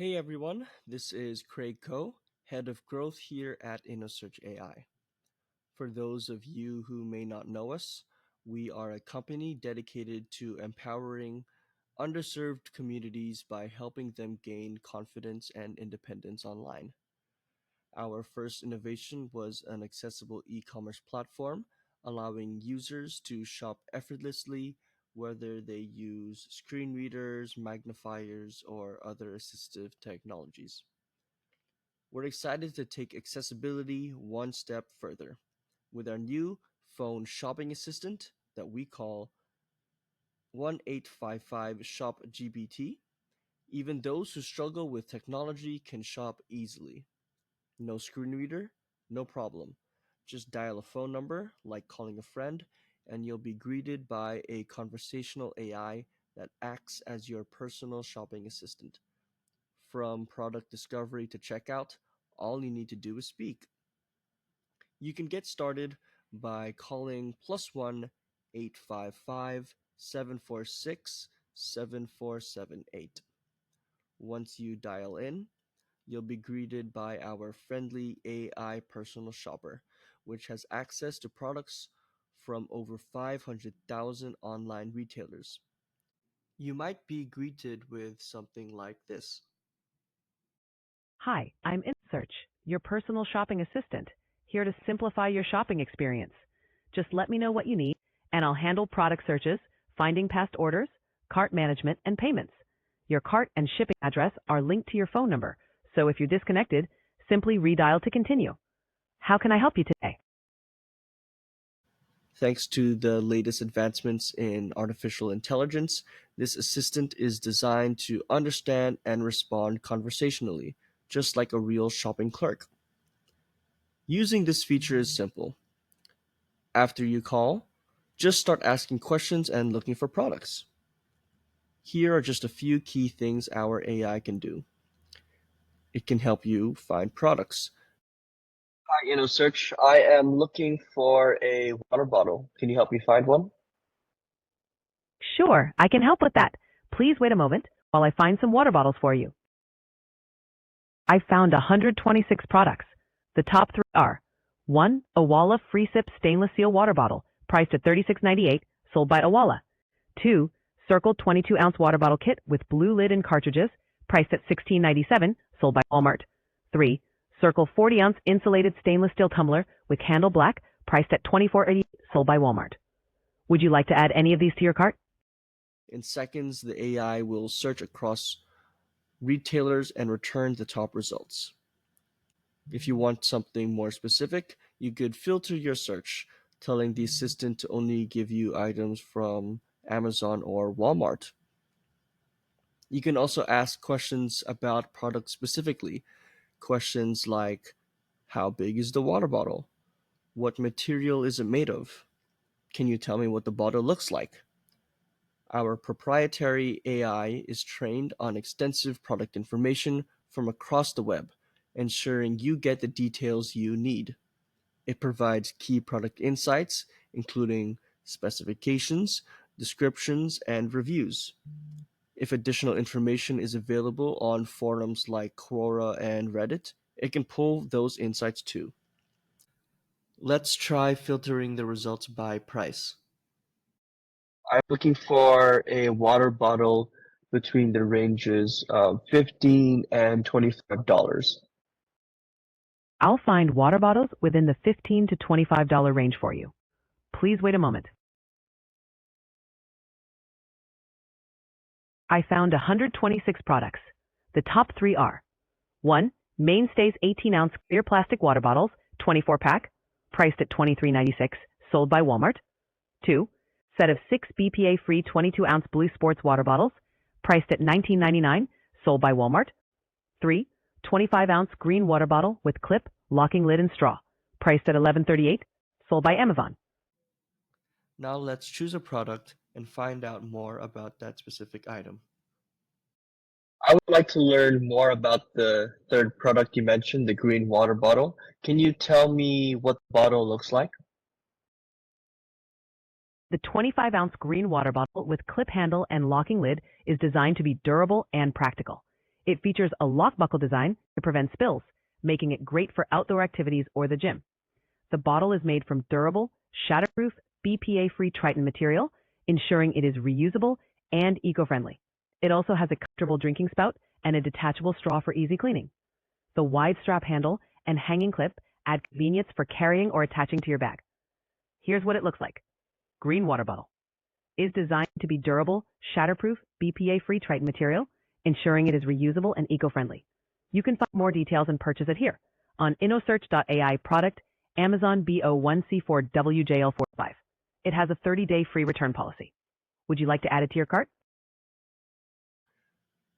Hey everyone, this is Craig Coe, Head of Growth here at Innosearch AI. For those of you who may not know us, we are a company dedicated to empowering underserved communities by helping them gain confidence and independence online. Our first innovation was an accessible e-commerce platform, allowing users to shop effortlessly whether they use screen readers, magnifiers, or other assistive technologies. We're excited to take accessibility one step further with our new phone shopping assistant that we call 1855 Shop GPT. Even those who struggle with technology can shop easily. No screen reader? No problem. Just dial a phone number, like calling a friend, and you'll be greeted by a conversational AI that acts as your personal shopping assistant. From product discovery to checkout, all you need to do is speak. You can get started by calling +1 855 746 7478. Once you dial in, you'll be greeted by our friendly AI personal shopper, which has access to products from over 500,000 online retailers. You might be greeted with something like this. Hi, I'm Innosearch, your personal shopping assistant, here to simplify your shopping experience. Just let me know what you need, and I'll handle product searches, finding past orders, cart management, and payments. Your cart and shipping address are linked to your phone number, so if you're disconnected, simply redial to continue. How can I help you today? Thanks to the latest advancements in artificial intelligence, this assistant is designed to understand and respond conversationally, just like a real shopping clerk. Using this feature is simple. After you call, just start asking questions and looking for products. Here are just a few key things our AI can do. It can help you find products. Hi, Innosearch. I am looking for a water bottle. Can you help me find one? Sure, I can help with that. Please wait a moment while I find some water bottles for you. I found 126 products. The top three are 1. Awala Free Sip Stainless Steel Water Bottle, priced at $36.98, sold by Awala. 2. Circle 22-ounce water bottle kit with blue lid and cartridges, priced at $16.97, sold by Walmart. 3. Circle 40-ounce insulated stainless steel tumbler with handle black, priced at $24.88, sold by Walmart. Would you like to add any of these to your cart? In seconds, the AI will search across retailers and return the top results. If you want something more specific, you could filter your search, telling the assistant to only give you items from Amazon or Walmart. You can also ask questions about products specifically. Questions like, how big is the water bottle? What material is it made of? Can you tell me what the bottle looks like? Our proprietary AI is trained on extensive product information from across the web, ensuring you get the details you need. It provides key product insights, including specifications, descriptions, and reviews. If additional information is available on forums like Quora and Reddit, it can pull those insights too. Let's try filtering the results by price. I'm looking for a water bottle between the ranges of $15 and $25. I'll find water bottles within the $15 to $25 range for you. Please wait a moment. I found 126 products. The top three are 1. Mainstays 18-ounce clear plastic water bottles, 24-pack, priced at $23.96, sold by Walmart. 2. Set of 6 BPA-free 22-ounce Blue Sports water bottles, priced at $19.99, sold by Walmart. 3. 25-ounce green water bottle with clip, locking lid and straw, priced at $11.38, sold by Amazon. Now let's choose a product and find out more about that specific item. I would like to learn more about the third product you mentioned, the green water bottle. Can you tell me what the bottle looks like? The 25-ounce green water bottle with clip handle and locking lid is designed to be durable and practical. It features a lock buckle design to prevent spills, making it great for outdoor activities or the gym. The bottle is made from durable, shatterproof, BPA-free Triton material, ensuring it is reusable and eco-friendly. It also has a comfortable drinking spout and a detachable straw for easy cleaning. The wide strap handle and hanging clip add convenience for carrying or attaching to your bag. Here's what it looks like. Green water bottle is designed to be durable, shatterproof, BPA-free Triton material, ensuring it is reusable and eco-friendly. You can find more details and purchase it here on Innosearch.ai product Amazon BO1C4WJL45. It has a 30-day free return policy. Would you like to add it to your cart?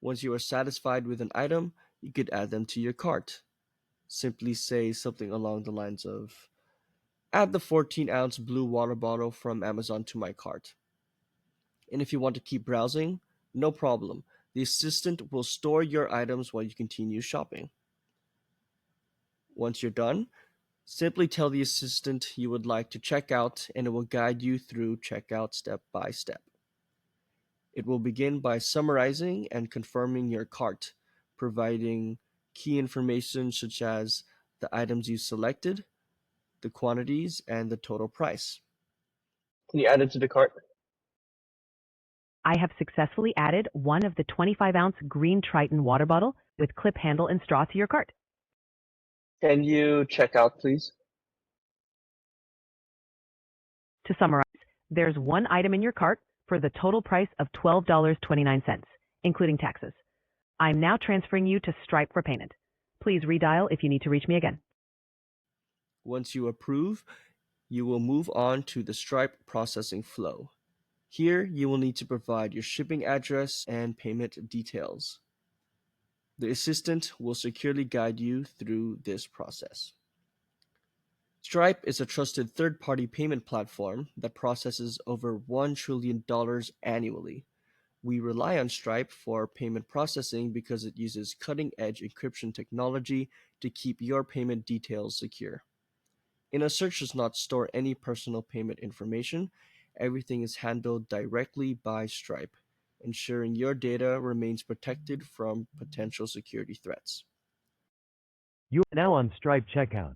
Once you are satisfied with an item, you could add them to your cart. Simply say something along the lines of, add the 14-ounce blue water bottle from Amazon to my cart. And if you want to keep browsing, no problem. The assistant will store your items while you continue shopping. Once you're done, simply tell the assistant you would like to check out and it will guide you through checkout step by step. It will begin by summarizing and confirming your cart, providing key information such as the items you selected, the quantities, and the total price. Can you add it to the cart? I have successfully added one of the 25-ounce green Triton water bottle with clip handle and straw to your cart. Can you check out, please? To summarize, there's one item in your cart for the total price of $12.29, including taxes. I'm now transferring you to Stripe for payment. Please redial if you need to reach me again. Once you approve, you will move on to the Stripe processing flow. Here, you will need to provide your shipping address and payment details. The assistant will securely guide you through this process. Stripe is a trusted third-party payment platform that processes over $1 trillion annually. We rely on Stripe for payment processing because it uses cutting-edge encryption technology to keep your payment details secure. Innosearch does not store any personal payment information. Everything is handled directly by Stripe, ensuring your data remains protected from potential security threats. You are now on Stripe checkout.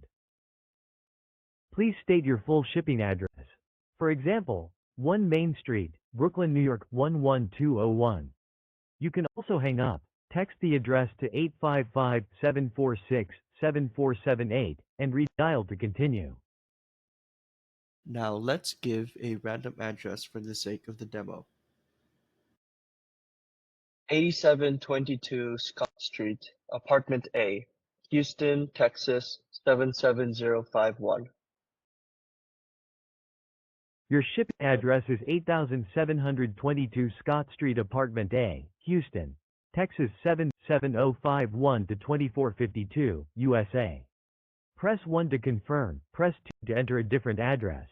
Please state your full shipping address. For example, 1 Main Street, Brooklyn, New York 11201. You can also hang up. Text the address to 855-746-7478 and redial to continue. Now let's give a random address for the sake of the demo. 8722 Scott Street, Apartment A, Houston, Texas 77051. Your shipping address is 8722 Scott Street, Apartment A, Houston, Texas 77051 to 2452, USA. Press 1 to confirm, press 2 to enter a different address.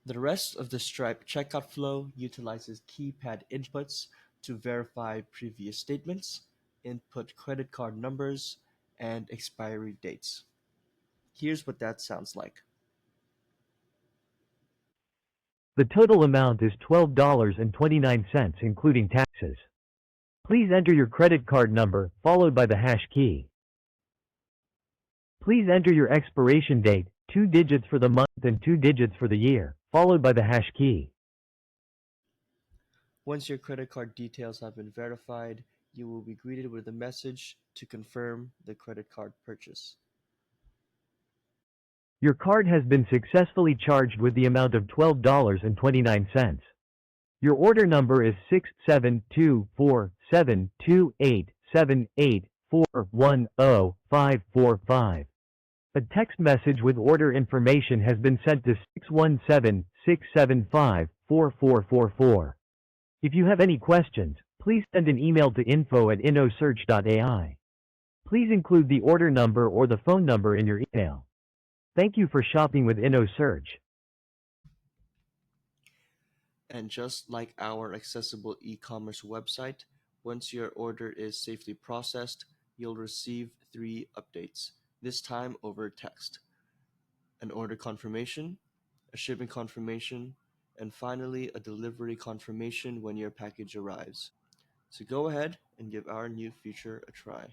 The rest of the Stripe checkout flow utilizes keypad inputs to verify previous statements, input credit card numbers, and expiry dates. Here's what that sounds like. The total amount is $12.29 including taxes. Please enter your credit card number, followed by the hash key. Please enter your expiration date, 2 digits for the month and 2 digits for the year, followed by the hash key. Once your credit card details have been verified, you will be greeted with a message to confirm the credit card purchase. Your card has been successfully charged with the amount of $12.29. Your order number is 672472878410545. A text message with order information has been sent to 617-675-4444. If you have any questions, please send an email to info@innosearch.ai. Please include the order number or the phone number in your email. Thank you for shopping with Innosearch. And just like our accessible e-commerce website, once your order is safely processed, you'll receive 3 updates, this time over text: an order confirmation, a shipping confirmation, and finally a delivery confirmation when your package arrives. So go ahead and give our new feature a try.